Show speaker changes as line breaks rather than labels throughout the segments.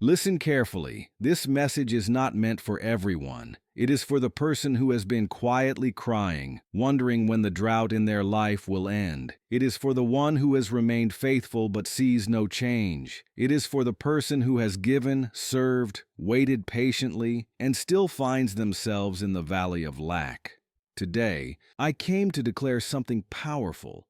Listen carefully. This message is not meant for everyone. It is for the person who has been quietly crying, wondering when the drought in their life will end. It is for the one who has remained faithful but sees no change. It is for the person who has given, served, waited patiently, and still finds themselves in the valley of lack. Today, I came to declare something powerful.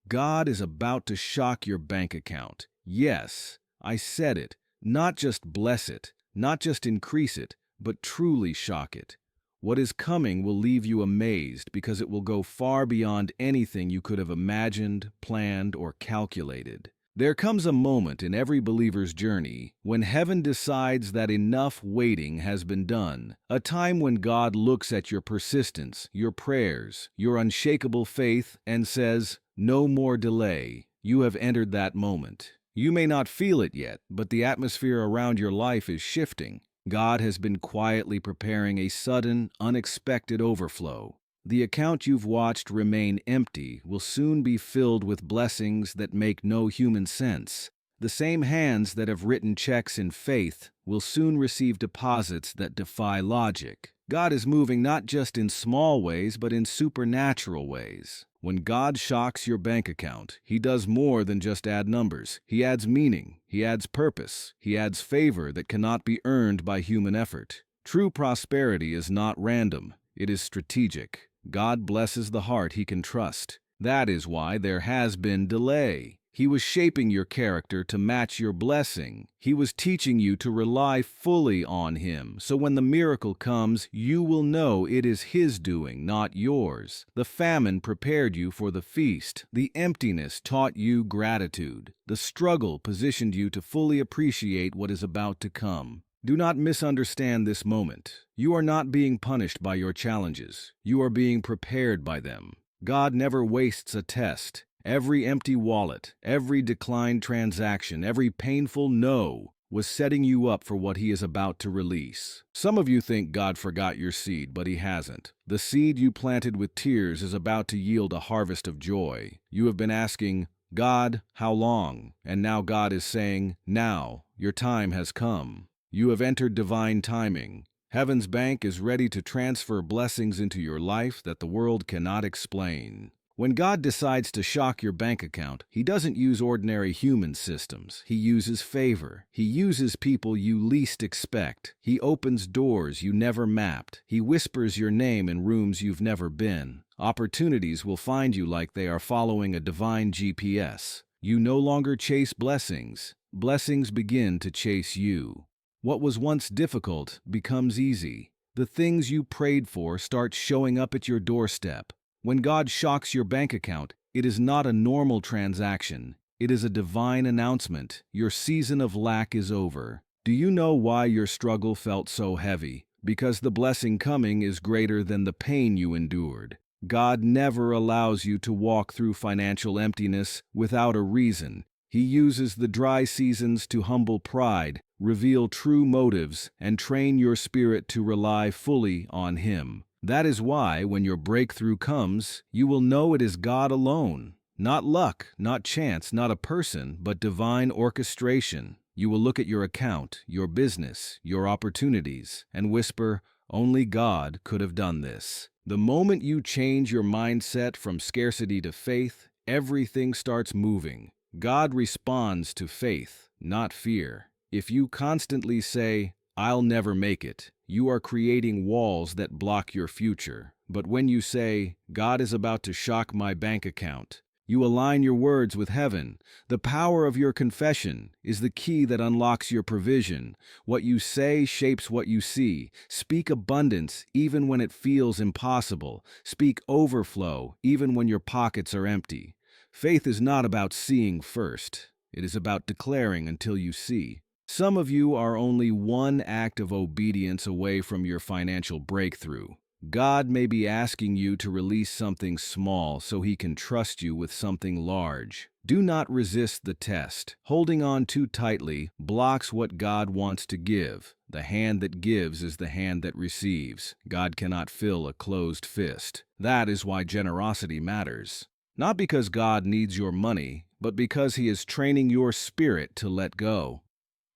God is about to shock your bank account. Yes, I said it. Not just bless it, not just increase it, but truly shock it. What is coming will leave you amazed because it will go far beyond anything you could have imagined, planned, or calculated. There comes a moment in every believer's journey when heaven decides that enough waiting has been done, a time when God looks at your persistence, your prayers, your unshakable faith, and says, "No more delay." You have entered that moment. You may not feel it yet, but the atmosphere around your life is shifting. God has been quietly preparing a sudden, unexpected overflow. The account you've watched remain empty will soon be filled with blessings that make no human sense. The same hands that have written checks in faith will soon receive deposits that defy logic. God is moving not just in small ways, but in supernatural ways. When God shocks your bank account, He does more than just add numbers. He adds meaning, He adds purpose, He adds favor that cannot be earned by human effort. True prosperity is not random, it is strategic. God blesses the heart He can trust. That is why there has been delay. He was shaping your character to match your blessing. He was teaching you to rely fully on Him, so when the miracle comes, you will know it is His doing, not yours. The famine prepared you for the feast. The emptiness taught you gratitude. The struggle positioned you to fully appreciate what is about to come. Do not misunderstand this moment. You are not being punished by your challenges. You are being prepared by them. God never wastes a test. Every empty wallet, every declined transaction, every painful no was setting you up for what He is about to release. Some of you think God forgot your seed, but He hasn't. The seed you planted with tears is about to yield a harvest of joy. You have been asking, "God, how long?" And now God is saying, "Now, your time has come." You have entered divine timing. Heaven's bank is ready to transfer blessings into your life that the world cannot explain. When God decides to shock your bank account, He doesn't use ordinary human systems. He uses favor. He uses people you least expect. He opens doors you never mapped. He whispers your name in rooms you've never been. Opportunities will find you like they are following a divine GPS. You no longer chase blessings. Blessings begin to chase you. What was once difficult becomes easy. The things you prayed for start showing up at your doorstep. When God shocks your bank account, it is not a normal transaction. It is a divine announcement. Your season of lack is over. Do you know why your struggle felt so heavy? Because the blessing coming is greater than the pain you endured. God never allows you to walk through financial emptiness without a reason. He uses the dry seasons to humble pride, reveal true motives, and train your spirit to rely fully on Him. That is why, when your breakthrough comes, you will know it is God alone. Not luck, not chance, not a person, but divine orchestration. You will look at your account, your business, your opportunities, and whisper, "Only God could have done this." The moment you change your mindset from scarcity to faith, everything starts moving. God responds to faith, not fear. If you constantly say, "I'll never make it," you are creating walls that block your future. But when you say, "God is about to shock my bank account," you align your words with heaven. The power of your confession is the key that unlocks your provision. What you say shapes what you see. Speak abundance even when it feels impossible. Speak overflow even when your pockets are empty. Faith is not about seeing first. It is about declaring until you see. Some of you are only one act of obedience away from your financial breakthrough. God may be asking you to release something small so He can trust you with something large. Do not resist the test. Holding on too tightly blocks what God wants to give. The hand that gives is the hand that receives. God cannot fill a closed fist. That is why generosity matters. Not because God needs your money, but because He is training your spirit to let go.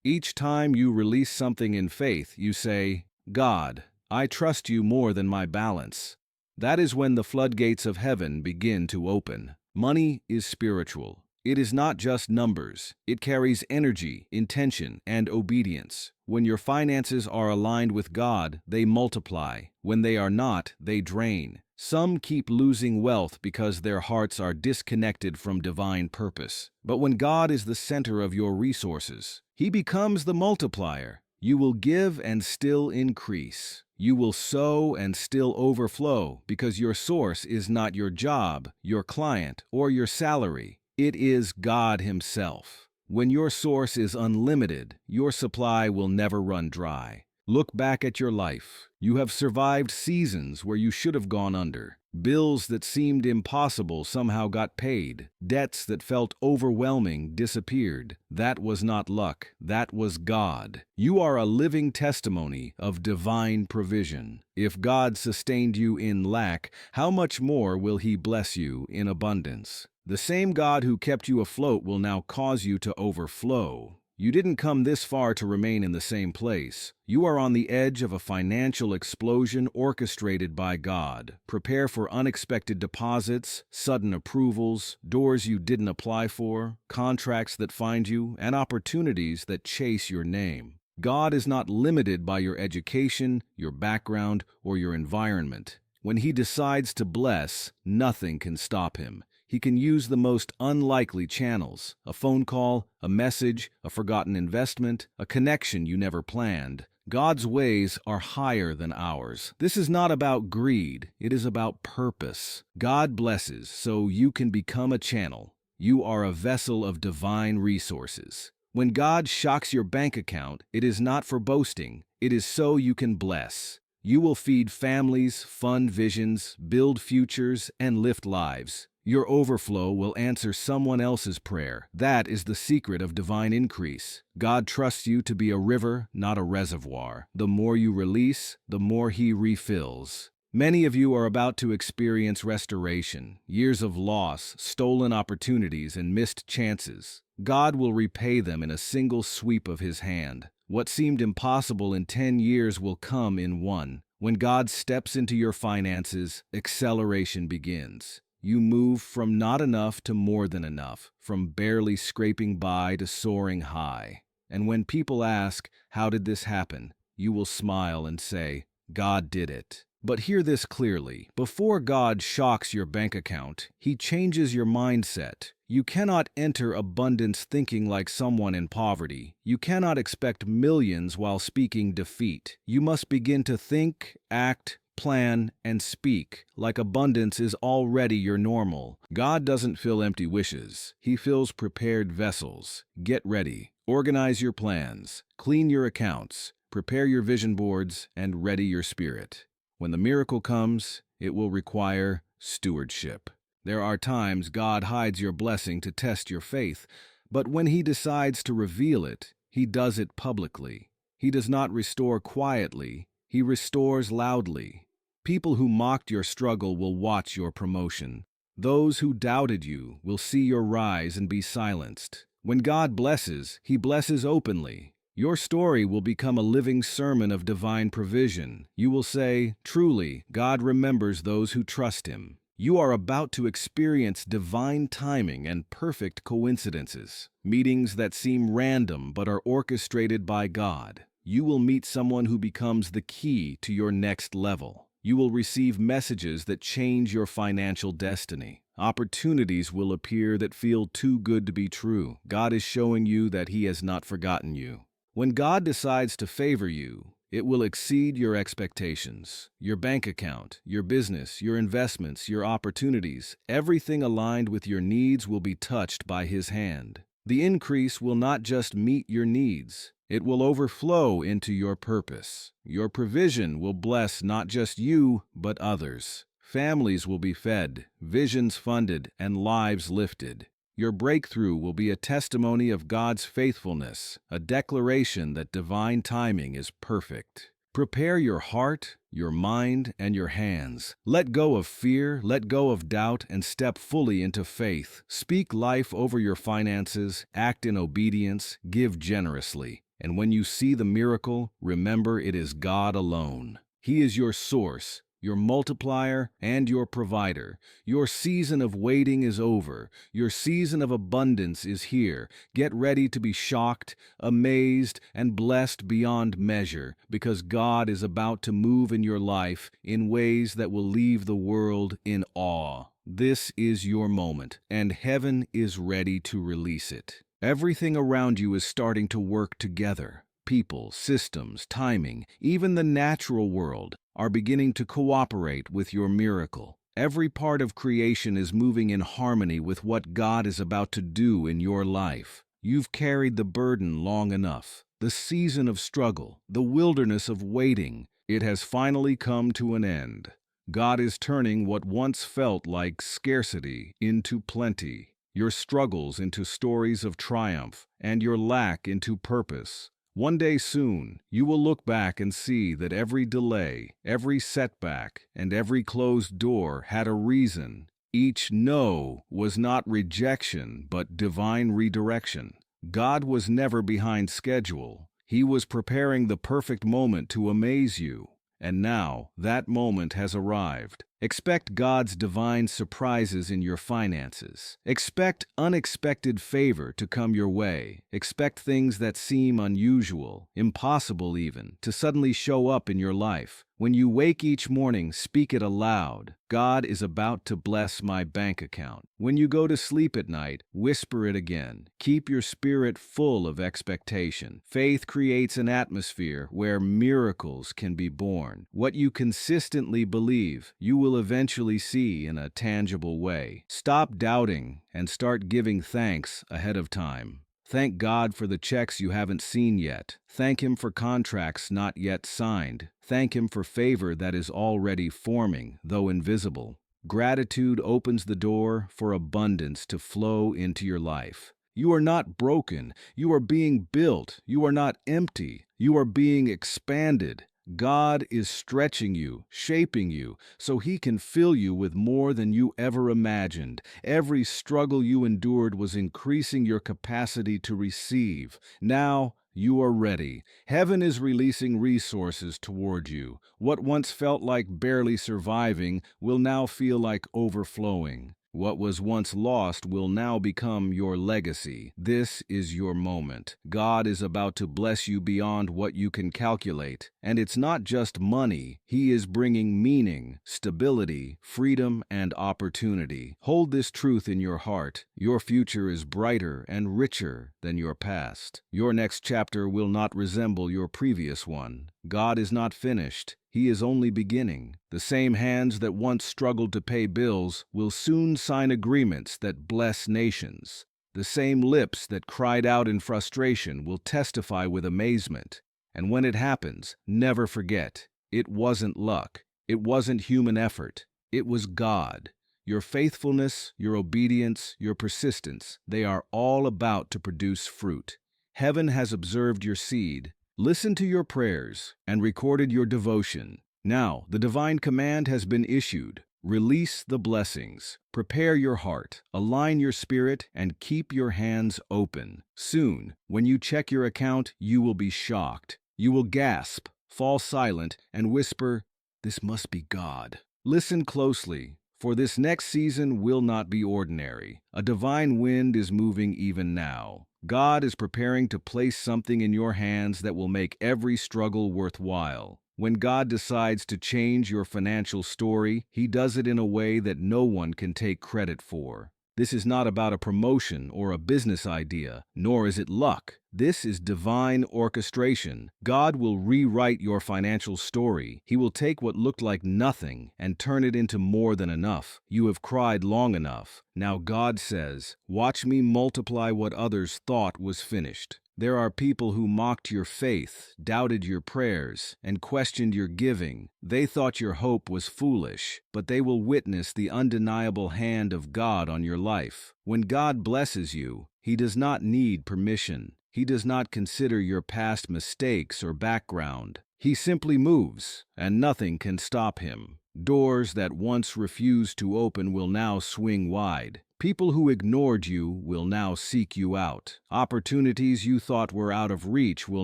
Each time you release something in faith, you say, God, I trust you more than my balance. That is when the floodgates of heaven begin to open. Money is spiritual. It is not just numbers. It carries energy, intention, and obedience. When your finances are aligned with God, they multiply. When they are not, they drain. Some keep losing wealth because their hearts are disconnected from divine purpose. But when God is the center of your resources, He becomes the multiplier. You will give and still increase. You will sow and still overflow because your source is not your job, your client, or your salary. It is God Himself. When your source is unlimited, your supply will never run dry. Look back at your life. You have survived seasons where you should have gone under. Bills that seemed impossible somehow got paid. Debts that felt overwhelming disappeared. That was not luck. That was God. You are a living testimony of divine provision. If God sustained you in lack, how much more will He bless you in abundance? The same God who kept you afloat will now cause you to overflow. You didn't come this far to remain in the same place. You are on the edge of a financial explosion orchestrated by God. Prepare for unexpected deposits, sudden approvals, doors you didn't apply for, contracts that find you, and opportunities that chase your name. God is not limited by your education, your background, or your environment. When He decides to bless, nothing can stop Him. He can use the most unlikely channels: a phone call, a message, a forgotten investment, a connection you never planned. God's ways are higher than ours. This is not about greed, it is about purpose. God blesses so you can become a channel. You are a vessel of divine resources. When God shocks your bank account, it is not for boasting, it is so you can bless. You will feed families, fund visions, build futures, and lift lives. Your overflow will answer someone else's prayer. That is the secret of divine increase. God trusts you to be a river, not a reservoir. The more you release, the more He refills. Many of you are about to experience restoration, years of loss, stolen opportunities, and missed chances. God will repay them in a single sweep of His hand. What seemed impossible in 10 years will come in 1. When God steps into your finances, acceleration begins. You move from not enough to more than enough, from barely scraping by to soaring high. And when people ask, "How did this happen?" you will smile and say, "God did it." But hear this clearly. Before God shocks your bank account, He changes your mindset. You cannot enter abundance thinking like someone in poverty. You cannot expect millions while speaking defeat. You must begin to think, act, plan, and speak like abundance is already your normal. God doesn't fill empty wishes. He fills prepared vessels. Get ready. Organize your plans. Clean your accounts. Prepare your vision boards and ready your spirit. When the miracle comes, it will require stewardship. There are times God hides your blessing to test your faith, but when He decides to reveal it, He does it publicly. He does not restore quietly. He restores loudly. People who mocked your struggle will watch your promotion. Those who doubted you will see your rise and be silenced. When God blesses, He blesses openly. Your story will become a living sermon of divine provision. You will say, "Truly, God remembers those who trust Him." You are about to experience divine timing and perfect coincidences, meetings that seem random but are orchestrated by God. You will meet someone who becomes the key to your next level. You will receive messages that change your financial destiny. Opportunities will appear that feel too good to be true. God is showing you that He has not forgotten you. When God decides to favor you, it will exceed your expectations. Your bank account, your business, your investments, your opportunities, everything aligned with your needs will be touched by His hand. The increase will not just meet your needs, it will overflow into your purpose. Your provision will bless not just you, but others. Families will be fed, visions funded, and lives lifted. Your breakthrough will be a testimony of God's faithfulness, a declaration that divine timing is perfect. Prepare your heart, your mind, and your hands. Let go of fear, let go of doubt, and step fully into faith. Speak life over your finances, act in obedience, give generously, And when you see the miracle, remember it is God alone. He is your source, your multiplier, and your provider. Your season of waiting is over. Your season of abundance is here. Get ready to be shocked, amazed, and blessed beyond measure, because God is about to move in your life in ways that will leave the world in awe. This is your moment, and heaven is ready to release it. Everything around you is starting to work together. People, systems, timing, even the natural world are beginning to cooperate with your miracle. Every part of creation is moving in harmony with what God is about to do in your life. You've carried the burden long enough. The season of struggle, the wilderness of waiting, it has finally come to an end. God is turning what once felt like scarcity into plenty, your struggles into stories of triumph, and your lack into purpose. One day soon, you will look back and see that every delay, every setback, and every closed door had a reason. Each no was not rejection, but divine redirection. God was never behind schedule. He was preparing the perfect moment to amaze you. And now, that moment has arrived. Expect God's divine surprises in your finances. Expect unexpected favor to come your way. Expect things that seem unusual, impossible even, to suddenly show up in your life. When you wake each morning, speak it aloud. God is about to bless my bank account. When you go to sleep at night, whisper it again. Keep your spirit full of expectation. Faith creates an atmosphere where miracles can be born. What you consistently believe, you will eventually see in a tangible way. Stop doubting and start giving thanks ahead of time. Thank God for the checks you haven't seen yet. Thank Him for contracts not yet signed. Thank Him for favor that is already forming, though invisible. Gratitude opens the door for abundance to flow into your life. You are not broken. You are being built. You are not empty. You are being expanded. God is stretching you, shaping you, so He can fill you with more than you ever imagined. Every struggle you endured was increasing your capacity to receive. Now, you are ready. Heaven is releasing resources toward you. What once felt like barely surviving will now feel like overflowing. What was once lost will now become your legacy. This is your moment. God is about to bless you beyond what you can calculate. And it's not just money. He is bringing meaning, stability, freedom, and opportunity. Hold this truth in your heart. Your future is brighter and richer than your past. Your next chapter will not resemble your previous one. God is not finished. He is only beginning. The same hands that once struggled to pay bills will soon sign agreements that bless nations. The same lips that cried out in frustration will testify with amazement. And when it happens, never forget, it wasn't luck. It wasn't human effort. It was God. Your faithfulness, your obedience, your persistence, they are all about to produce fruit. Heaven has observed your seed, listened to your prayers, and recorded your devotion. Now, the divine command has been issued. Release the blessings. Prepare your heart, align your spirit, and keep your hands open. Soon, when you check your account, you will be shocked. You will gasp, fall silent, and whisper, "This must be God." Listen closely, for this next season will not be ordinary. A divine wind is moving even now. God is preparing to place something in your hands that will make every struggle worthwhile. When God decides to change your financial story, He does it in a way that no one can take credit for. This is not about a promotion or a business idea, nor is it luck. This is divine orchestration. God will rewrite your financial story. He will take what looked like nothing and turn it into more than enough. You have cried long enough. Now God says, "Watch me multiply what others thought was finished." There are people who mocked your faith, doubted your prayers, and questioned your giving. They thought your hope was foolish, but they will witness the undeniable hand of God on your life. When God blesses you, He does not need permission. He does not consider your past mistakes or background. He simply moves, and nothing can stop Him. Doors that once refused to open will now swing wide. People who ignored you will now seek you out. Opportunities you thought were out of reach will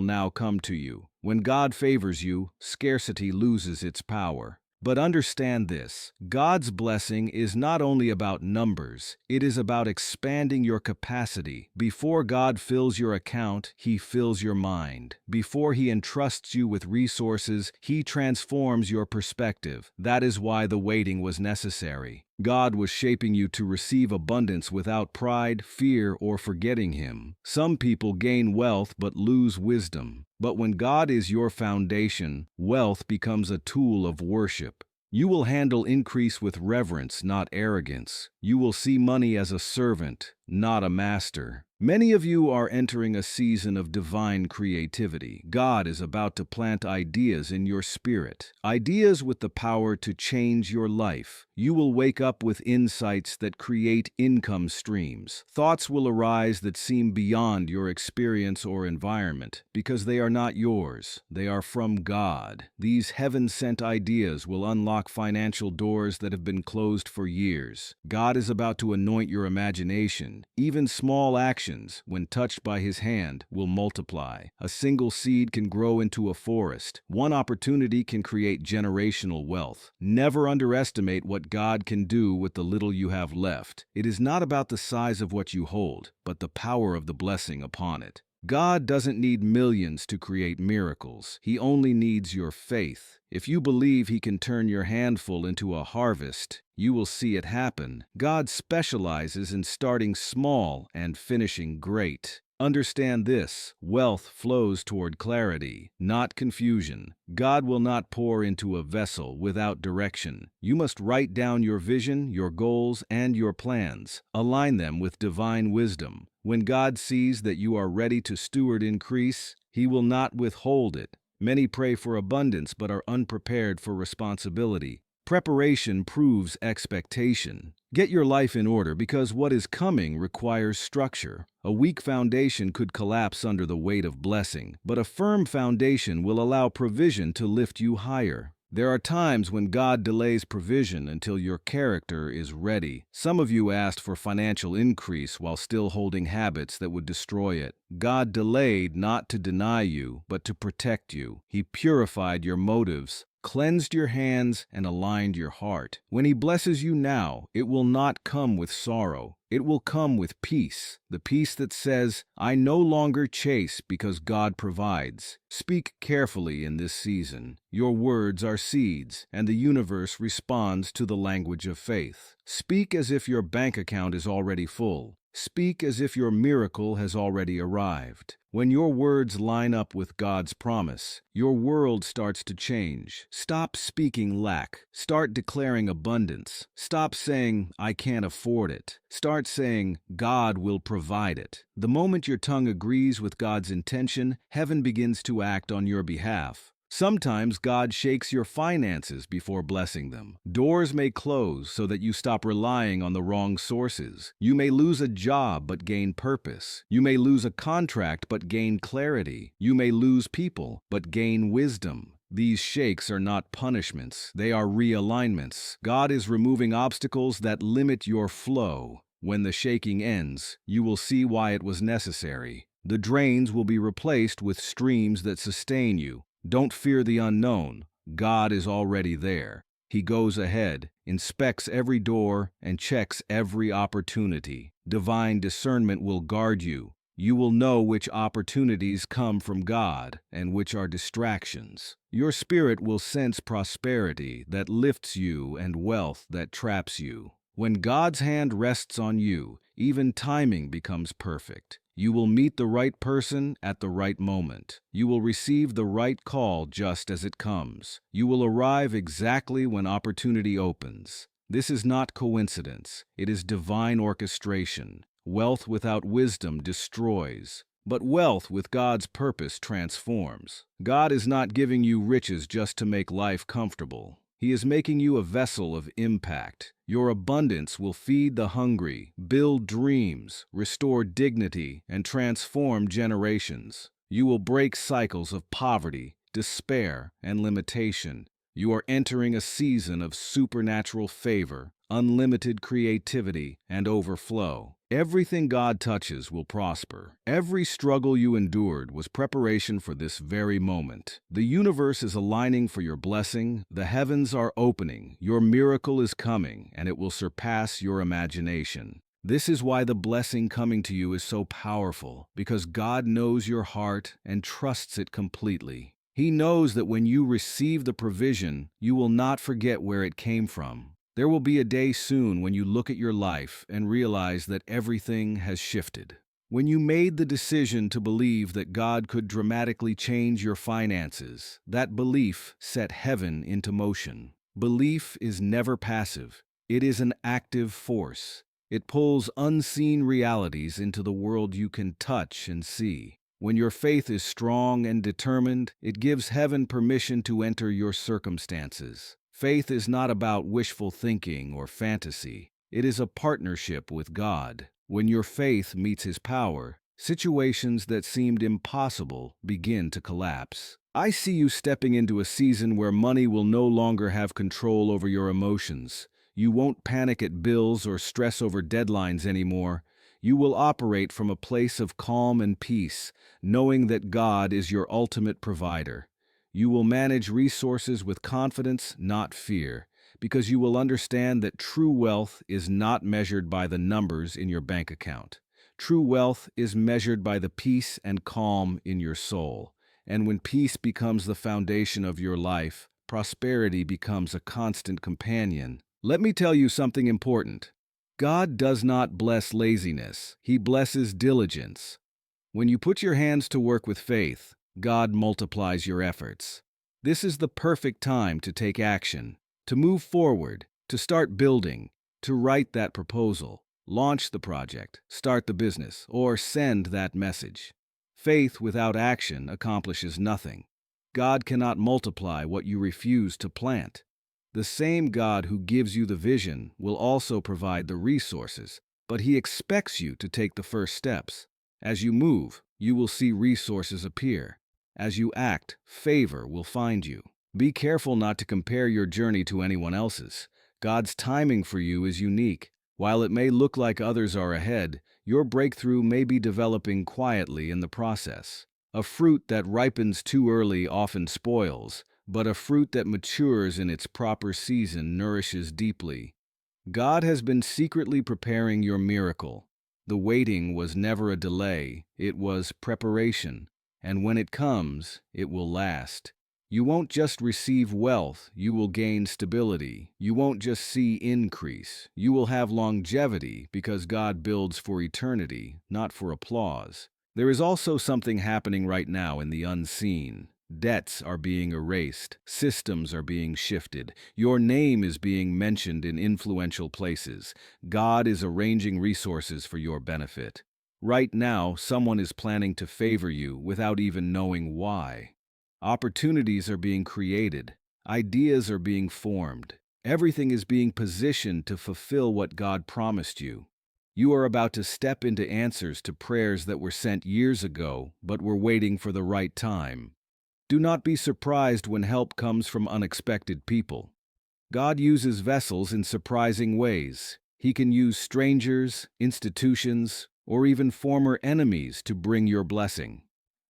now come to you. When God favors you, scarcity loses its power. But understand this, God's blessing is not only about numbers, it is about expanding your capacity. Before God fills your account, He fills your mind. Before He entrusts you with resources, He transforms your perspective. That is why the waiting was necessary. God was shaping you to receive abundance without pride, fear, or forgetting Him. Some people gain wealth but lose wisdom. But when God is your foundation, wealth becomes a tool of worship. You will handle increase with reverence, not arrogance. You will see money as a servant, not a master. Many of you are entering a season of divine creativity. God is about to plant ideas in your spirit, ideas with the power to change your life. You will wake up with insights that create income streams. Thoughts will arise that seem beyond your experience or environment, because they are not yours. They are from God. These heaven-sent ideas will unlock financial doors that have been closed for years. God is about to anoint your imagination. Even small actions, when touched by His hand, will multiply. A single seed can grow into a forest. One opportunity can create generational wealth. Never underestimate what God can do with the little you have left. It is not about the size of what you hold, but the power of the blessing upon it. God doesn't need millions to create miracles. He only needs your faith. If you believe He can turn your handful into a harvest, you will see it happen. God specializes in starting small and finishing great. Understand this, wealth flows toward clarity, not confusion. God will not pour into a vessel without direction. You must write down your vision, your goals, and your plans. Align them with divine wisdom. When God sees that you are ready to steward increase, He will not withhold it. Many pray for abundance but are unprepared for responsibility. Preparation proves expectation. Get your life in order because what is coming requires structure. A weak foundation could collapse under the weight of blessing, but a firm foundation will allow provision to lift you higher. There are times when God delays provision until your character is ready. Some of you asked for financial increase while still holding habits that would destroy it. God delayed not to deny you, but to protect you. He purified your motives, cleansed your hands, and aligned your heart. When He blesses you now, it will not come with sorrow. It will come with peace, the peace that says, I no longer chase because God provides. Speak carefully in this season. Your words are seeds, and the universe responds to the language of faith. Speak as if your bank account is already full. Speak as if your miracle has already arrived. When your words line up with God's promise, your world starts to change. Stop speaking lack. Start declaring abundance. Stop saying, I can't afford it. Start saying, God will provide it. The moment your tongue agrees with God's intention, heaven begins to act on your behalf. Sometimes God shakes your finances before blessing them. Doors may close so that you stop relying on the wrong sources. You may lose a job but gain purpose. You may lose a contract but gain clarity. You may lose people but gain wisdom. These shakes are not punishments. They are realignments. God is removing obstacles that limit your flow. When the shaking ends, you will see why it was necessary. The drains will be replaced with streams that sustain you. Don't fear the unknown. God is already there. He goes ahead, inspects every door, and checks every opportunity. Divine discernment will guard you. You will know which opportunities come from God and which are distractions. Your spirit will sense prosperity that lifts you and wealth that traps you. When God's hand rests on you, even timing becomes perfect. You will meet the right person at the right moment. You will receive the right call just as it comes. You will arrive exactly when opportunity opens. This is not coincidence. It is divine orchestration. Wealth without wisdom destroys, but wealth with God's purpose transforms. God is not giving you riches just to make life comfortable. He is making you a vessel of impact. Your abundance will feed the hungry, build dreams, restore dignity, and transform generations. You will break cycles of poverty, despair, and limitation. You are entering a season of supernatural favor, unlimited creativity, and overflow. Everything God touches will prosper. Every struggle you endured was preparation for this very moment. The universe is aligning for your blessing, the heavens are opening, your miracle is coming, and it will surpass your imagination. This is why the blessing coming to you is so powerful, because God knows your heart and trusts it completely. He knows that when you receive the provision, you will not forget where it came from. There will be a day soon when you look at your life and realize that everything has shifted. When you made the decision to believe that God could dramatically change your finances, that belief set heaven into motion. Belief is never passive. It is an active force. It pulls unseen realities into the world you can touch and see. When your faith is strong and determined, it gives heaven permission to enter your circumstances. Faith is not about wishful thinking or fantasy. It is a partnership with God. When your faith meets His power, situations that seemed impossible begin to collapse. I see you stepping into a season where money will no longer have control over your emotions. You won't panic at bills or stress over deadlines anymore. You will operate from a place of calm and peace, knowing that God is your ultimate provider. You will manage resources with confidence, not fear, because you will understand that true wealth is not measured by the numbers in your bank account. True wealth is measured by the peace and calm in your soul. And when peace becomes the foundation of your life, prosperity becomes a constant companion. Let me tell you something important. God does not bless laziness. He blesses diligence. When you put your hands to work with faith, God multiplies your efforts. This is the perfect time to take action, to move forward, to start building, to write that proposal, launch the project, start the business, or send that message. Faith without action accomplishes nothing. God cannot multiply what you refuse to plant. The same God who gives you the vision will also provide the resources, but He expects you to take the first steps. As you move, you will see resources appear. As you act, favor will find you. Be careful not to compare your journey to anyone else's. God's timing for you is unique. While it may look like others are ahead, your breakthrough may be developing quietly in the process. A fruit that ripens too early often spoils, but a fruit that matures in its proper season nourishes deeply. God has been secretly preparing your miracle. The waiting was never a delay, it was preparation, and when it comes, it will last. You won't just receive wealth, you will gain stability. You won't just see increase, you will have longevity because God builds for eternity, not for applause. There is also something happening right now in the unseen. Debts are being erased, systems are being shifted, your name is being mentioned in influential places. God is arranging resources for your benefit. Right now, someone is planning to favor you without even knowing why. Opportunities are being created, ideas are being formed. Everything is being positioned to fulfill what God promised you. You are about to step into answers to prayers that were sent years ago but were waiting for the right time. Do not be surprised when help comes from unexpected people. God uses vessels in surprising ways. He can use strangers, institutions, or even former enemies to bring your blessing.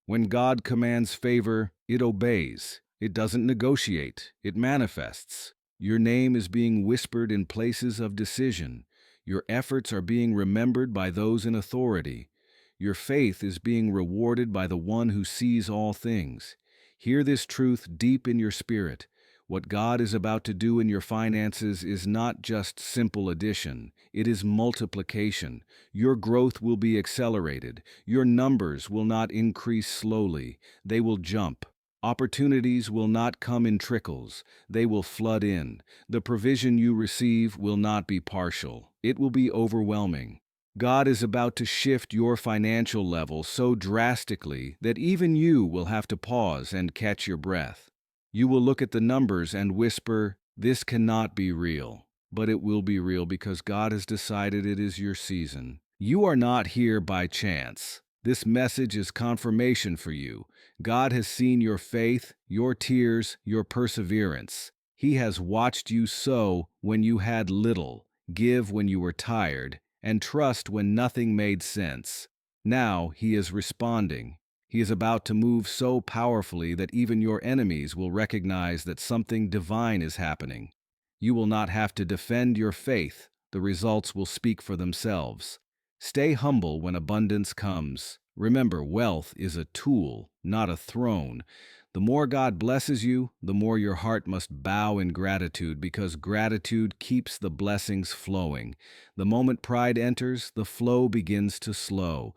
When God commands favor, it obeys. It doesn't negotiate, it manifests. Your name is being whispered in places of decision. Your efforts are being remembered by those in authority. Your faith is being rewarded by the one who sees all things. Hear this truth deep in your spirit. What God is about to do in your finances is not just simple addition, it is multiplication. Your growth will be accelerated. Your numbers will not increase slowly, they will jump. Opportunities will not come in trickles, they will flood in. The provision you receive will not be partial, it will be overwhelming. God is about to shift your financial level so drastically that even you will have to pause and catch your breath. You will look at the numbers and whisper, "This cannot be real." But it will be real because God has decided it is your season. You are not here by chance. This message is confirmation for you. God has seen your faith, your tears, your perseverance. He has watched you sow when you had little, give when you were tired, and trust when nothing made sense. Now he is responding. He is about to move so powerfully that even your enemies will recognize that something divine is happening. You will not have to defend your faith. The results will speak for themselves. Stay humble when abundance comes. Remember, wealth is a tool, not a throne. The more God blesses you, the more your heart must bow in gratitude, because gratitude keeps the blessings flowing. The moment pride enters, the flow begins to slow.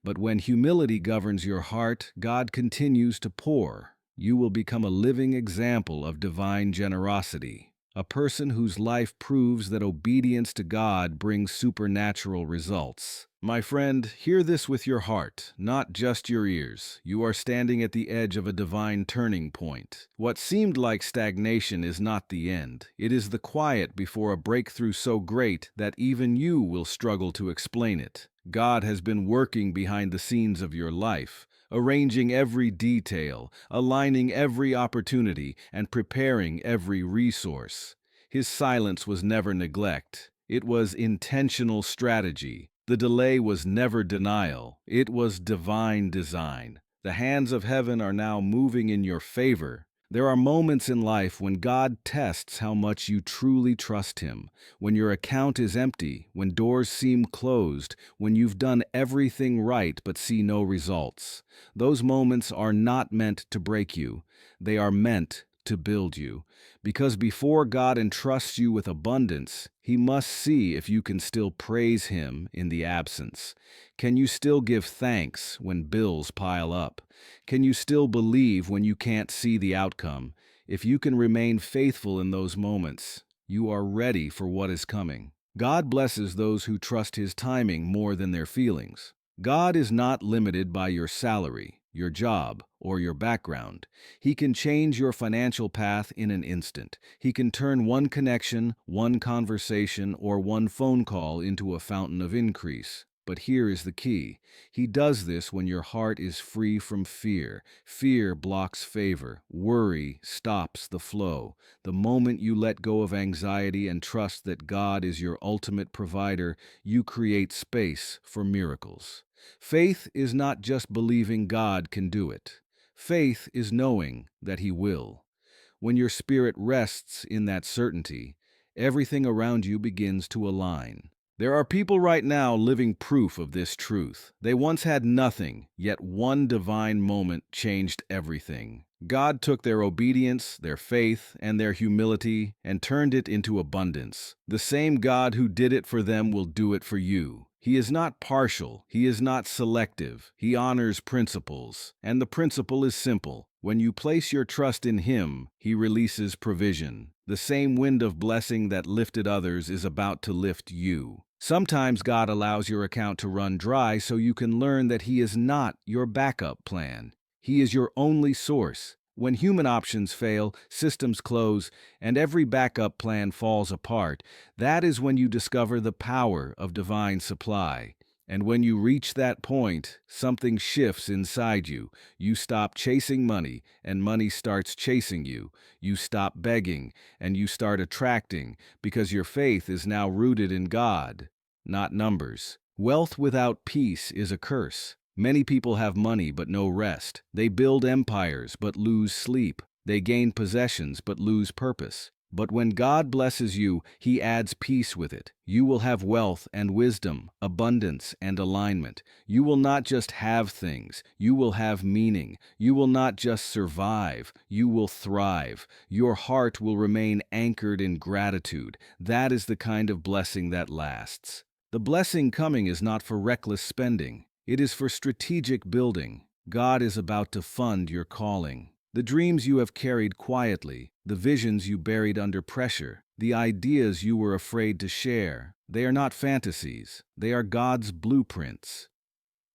But when humility governs your heart, God continues to pour. You will become a living example of divine generosity, a person whose life proves that obedience to God brings supernatural results. My friend, hear this with your heart, not just your ears. You are standing at the edge of a divine turning point. What seemed like stagnation is not the end. It is the quiet before a breakthrough so great that even you will struggle to explain it. God has been working behind the scenes of your life, arranging every detail, aligning every opportunity, and preparing every resource. His silence was never neglect. It was intentional strategy. The delay was never denial. It was divine design. The hands of heaven are now moving in your favor. There are moments in life when God tests how much you truly trust Him, when your account is empty, when doors seem closed, when you've done everything right but see no results. Those moments are not meant to break you. They are meant to build you. Because before God entrusts you with abundance, He must see if you can still praise Him in the absence. Can you still give thanks when bills pile up? Can you still believe when you can't see the outcome? If you can remain faithful in those moments, you are ready for what is coming. God blesses those who trust His timing more than their feelings. God is not limited by your salary, your job, or your background. He can change your financial path in an instant. He can turn one connection, one conversation, or one phone call into a fountain of increase. But here is the key. He does this when your heart is free from fear. Fear blocks favor. Worry stops the flow. The moment you let go of anxiety and trust that God is your ultimate provider, you create space for miracles. Faith is not just believing God can do it. Faith is knowing that He will. When your spirit rests in that certainty, everything around you begins to align. There are people right now living proof of this truth. They once had nothing, yet one divine moment changed everything. God took their obedience, their faith, and their humility and turned it into abundance. The same God who did it for them will do it for you. He is not partial. He is not selective. He honors principles. And the principle is simple. When you place your trust in Him, He releases provision. The same wind of blessing that lifted others is about to lift you. Sometimes God allows your account to run dry so you can learn that He is not your backup plan. He is your only source. When human options fail, systems close, and every backup plan falls apart, that is when you discover the power of divine supply. And when you reach that point, something shifts inside you. You stop chasing money, and money starts chasing you. You stop begging, and you start attracting, because your faith is now rooted in God, not numbers. Wealth without peace is a curse. Many people have money but no rest. They build empires but lose sleep. They gain possessions but lose purpose. But when God blesses you, He adds peace with it. You will have wealth and wisdom, abundance and alignment. You will not just have things, you will have meaning. You will not just survive, you will thrive. Your heart will remain anchored in gratitude. That is the kind of blessing that lasts. The blessing coming is not for reckless spending. It is for strategic building. God is about to fund your calling. The dreams you have carried quietly, the visions you buried under pressure, the ideas you were afraid to share, they are not fantasies. They are God's blueprints.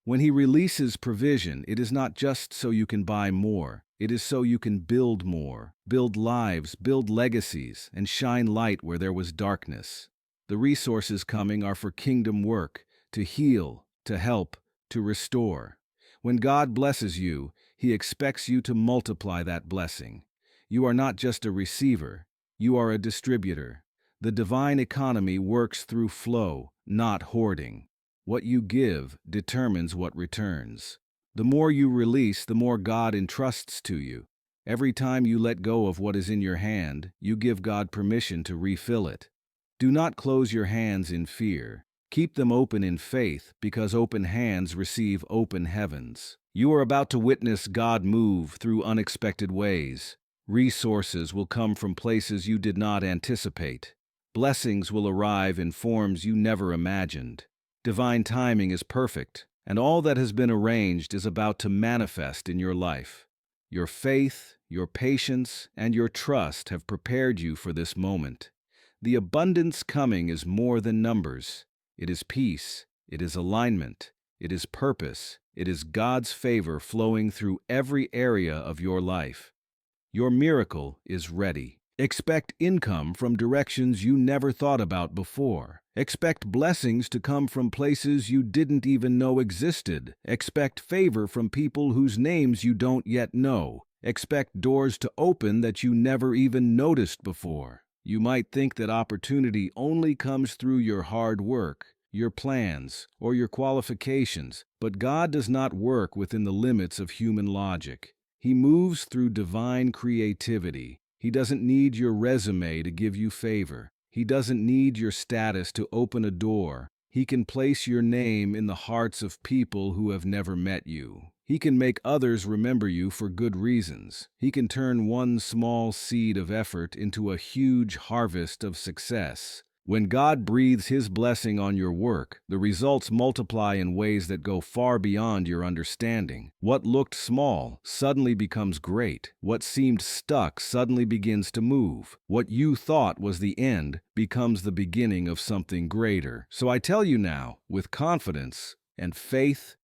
When He releases provision, it is not just so you can buy more. It is so you can build more, build lives, build legacies, and shine light where there was darkness. The resources coming are for kingdom work, to heal, to help, to restore. When God blesses you, He expects you to multiply that blessing. You are not just a receiver, you are a distributor. The divine economy works through flow, not hoarding. What you give determines what returns. The more you release, the more God entrusts to you. Every time you let go of what is in your hand, you give God permission to refill it. Do not close your hands in fear. Keep them open in faith, because open hands receive open heavens. You are about to witness God move through unexpected ways. Resources will come from places you did not anticipate. Blessings will arrive in forms you never imagined. Divine timing is perfect, and all that has been arranged is about to manifest in your life. Your faith, your patience, and your trust have prepared you for this moment. The abundance coming is more than numbers. It is peace, it is alignment, it is purpose, it is God's favor flowing through every area of your life. Your miracle is ready. Expect income from directions you never thought about before. Expect blessings to come from places you didn't even know existed. Expect favor from people whose names you don't yet know. Expect doors to open that you never even noticed before. You might think that opportunity only comes through your hard work, your plans, or your qualifications, but God does not work within the limits of human logic. He moves through divine creativity. He doesn't need your resume to give you favor. He doesn't need your status to open a door. He can place your name in the hearts of people who have never met you. He can make others remember you for good reasons. He can turn one small seed of effort into a huge harvest of success. When God breathes His blessing on your work, the results multiply in ways that go far beyond your understanding. What looked small suddenly becomes great. What seemed stuck suddenly begins to move. What you thought was the end becomes the beginning of something greater. So I tell you now, with confidence and faith,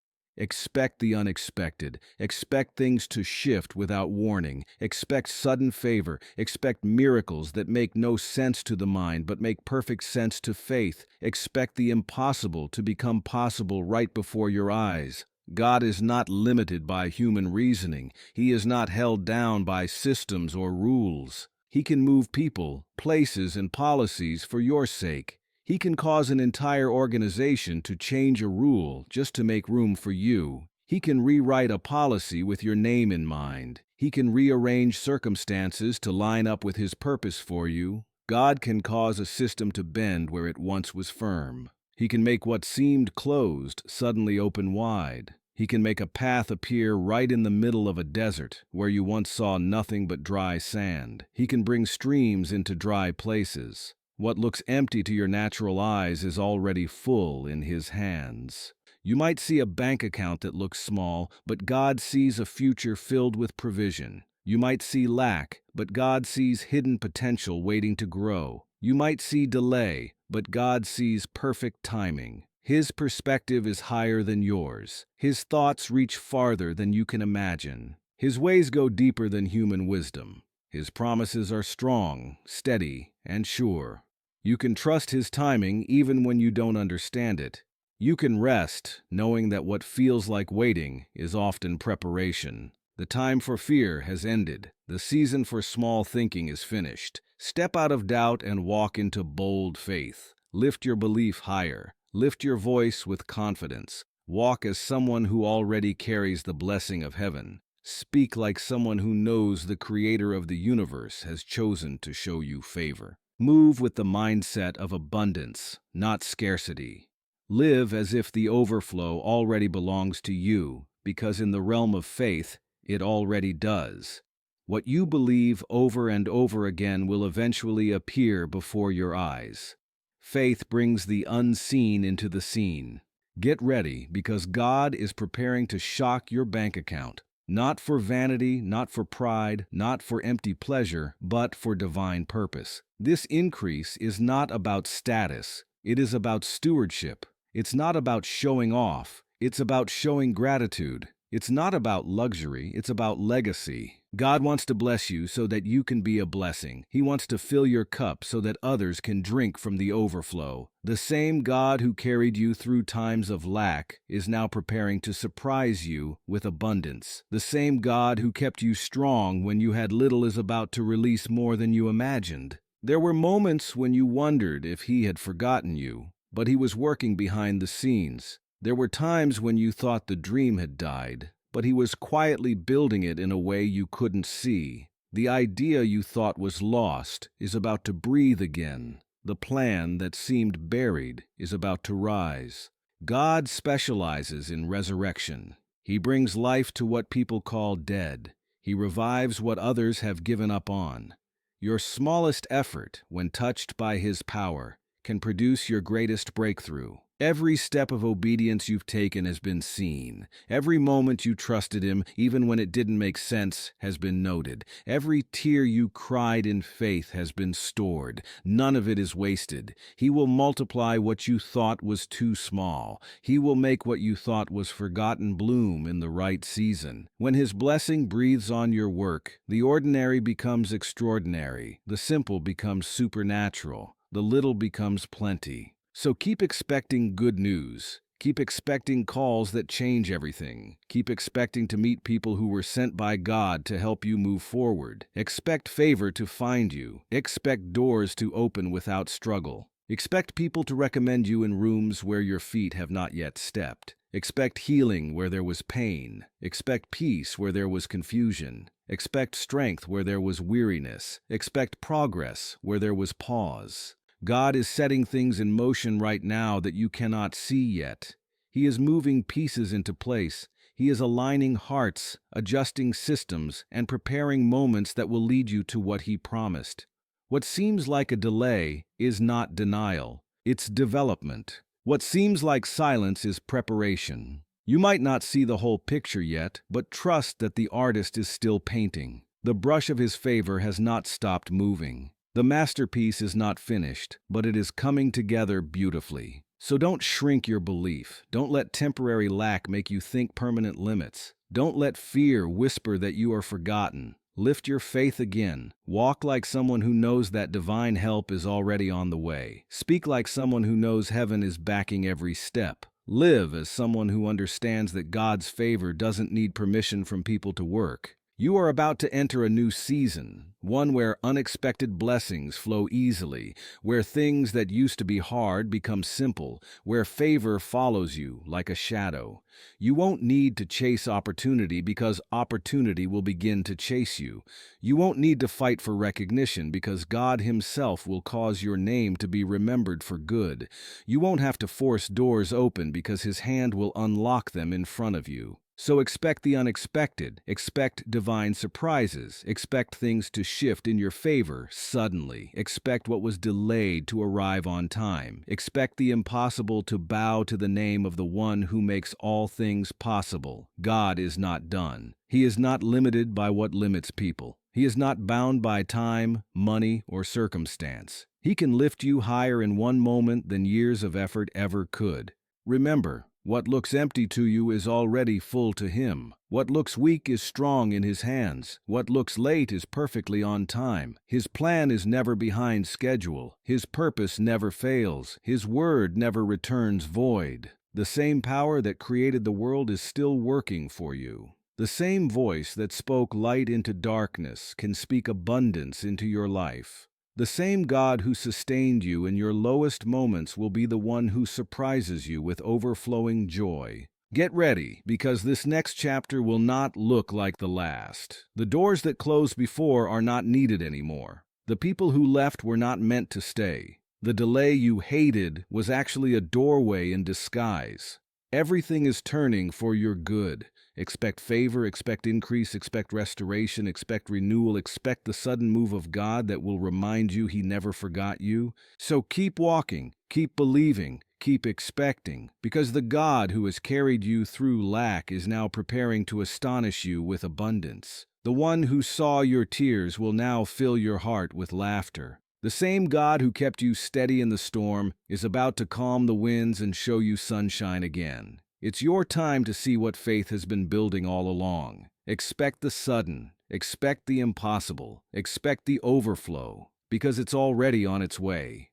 expect the unexpected. Expect things to shift without warning. Expect sudden favor. Expect miracles that make no sense to the mind but make perfect sense to faith. Expect the impossible to become possible right before your eyes. God is not limited by human reasoning. He is not held down by systems or rules. He can move people, places, and policies for your sake. He can cause an entire organization to change a rule just to make room for you. He can rewrite a policy with your name in mind. He can rearrange circumstances to line up with His purpose for you. God can cause a system to bend where it once was firm. He can make what seemed closed suddenly open wide. He can make a path appear right in the middle of a desert where you once saw nothing but dry sand. He can bring streams into dry places. What looks empty to your natural eyes is already full in His hands. You might see a bank account that looks small, but God sees a future filled with provision. You might see lack, but God sees hidden potential waiting to grow. You might see delay, but God sees perfect timing. His perspective is higher than yours. His thoughts reach farther than you can imagine. His ways go deeper than human wisdom. His promises are strong, steady, and sure. You can trust His timing even when you don't understand it. You can rest, knowing that what feels like waiting is often preparation. The time for fear has ended. The season for small thinking is finished. Step out of doubt and walk into bold faith. Lift your belief higher. Lift your voice with confidence. Walk as someone who already carries the blessing of heaven. Speak like someone who knows the Creator of the universe has chosen to show you favor. Move with the mindset of abundance, not scarcity. Live as if the overflow already belongs to you, because in the realm of faith, it already does. What you believe over and over again will eventually appear before your eyes. Faith brings the unseen into the seen. Get ready, because God is preparing to shock your bank account. Not for vanity, not for pride, not for empty pleasure, but for divine purpose. This increase is not about status. It is about stewardship. It's not about showing off. It's about showing gratitude. It's not about luxury, it's about legacy. God wants to bless you so that you can be a blessing. He wants to fill your cup so that others can drink from the overflow. The same God who carried you through times of lack is now preparing to surprise you with abundance. The same God who kept you strong when you had little is about to release more than you imagined. There were moments when you wondered if He had forgotten you, but He was working behind the scenes. There were times when you thought the dream had died, but He was quietly building it in a way you couldn't see. The idea you thought was lost is about to breathe again. The plan that seemed buried is about to rise. God specializes in resurrection. He brings life to what people call dead. He revives what others have given up on. Your smallest effort, when touched by His power, can produce your greatest breakthrough. Every step of obedience you've taken has been seen. Every moment you trusted Him, even when it didn't make sense, has been noted. Every tear you cried in faith has been stored. None of it is wasted. He will multiply what you thought was too small. He will make what you thought was forgotten bloom in the right season. When His blessing breathes on your work, the ordinary becomes extraordinary. The simple becomes supernatural. The little becomes plenty. So keep expecting good news. Keep expecting calls that change everything. Keep expecting to meet people who were sent by God to help you move forward. Expect favor to find you. Expect doors to open without struggle. Expect people to recommend you in rooms where your feet have not yet stepped. Expect healing where there was pain. Expect peace where there was confusion. Expect strength where there was weariness. Expect progress where there was pause. God is setting things in motion right now that you cannot see yet. He is moving pieces into place. He is aligning hearts, adjusting systems, and preparing moments that will lead you to what He promised. What seems like a delay is not denial. It's development. What seems like silence is preparation. You might not see the whole picture yet, but trust that the artist is still painting. The brush of His favor has not stopped moving. The masterpiece is not finished, but it is coming together beautifully. So don't shrink your belief. Don't let temporary lack make you think permanent limits. Don't let fear whisper that you are forgotten. Lift your faith again. Walk like someone who knows that divine help is already on the way. Speak like someone who knows heaven is backing every step. Live as someone who understands that God's favor doesn't need permission from people to work. You are about to enter a new season, one where unexpected blessings flow easily, where things that used to be hard become simple, where favor follows you like a shadow. You won't need to chase opportunity because opportunity will begin to chase you. You won't need to fight for recognition because God Himself will cause your name to be remembered for good. You won't have to force doors open because His hand will unlock them in front of you. So expect the unexpected, expect divine surprises, expect things to shift in your favor suddenly, expect what was delayed to arrive on time, expect the impossible to bow to the name of the one who makes all things possible. God is not done. He is not limited by what limits people. He is not bound by time, money, or circumstance. He can lift you higher in one moment than years of effort ever could. Remember, what looks empty to you is already full to Him. What looks weak is strong in His hands. What looks late is perfectly on time. His plan is never behind schedule. His purpose never fails. His word never returns void. The same power that created the world is still working for you. The same voice that spoke light into darkness can speak abundance into your life. The same God who sustained you in your lowest moments will be the one who surprises you with overflowing joy. Get ready, because this next chapter will not look like the last. The doors that closed before are not needed anymore. The people who left were not meant to stay. The delay you hated was actually a doorway in disguise. Everything is turning for your good. Expect favor, expect increase, expect restoration, expect renewal, expect the sudden move of God that will remind you He never forgot you. So keep walking, keep believing, keep expecting, because the God who has carried you through lack is now preparing to astonish you with abundance. The one who saw your tears will now fill your heart with laughter. The same God who kept you steady in the storm is about to calm the winds and show you sunshine again. It's your time to see what faith has been building all along. Expect the sudden, expect the impossible, expect the overflow, because it's already on its way.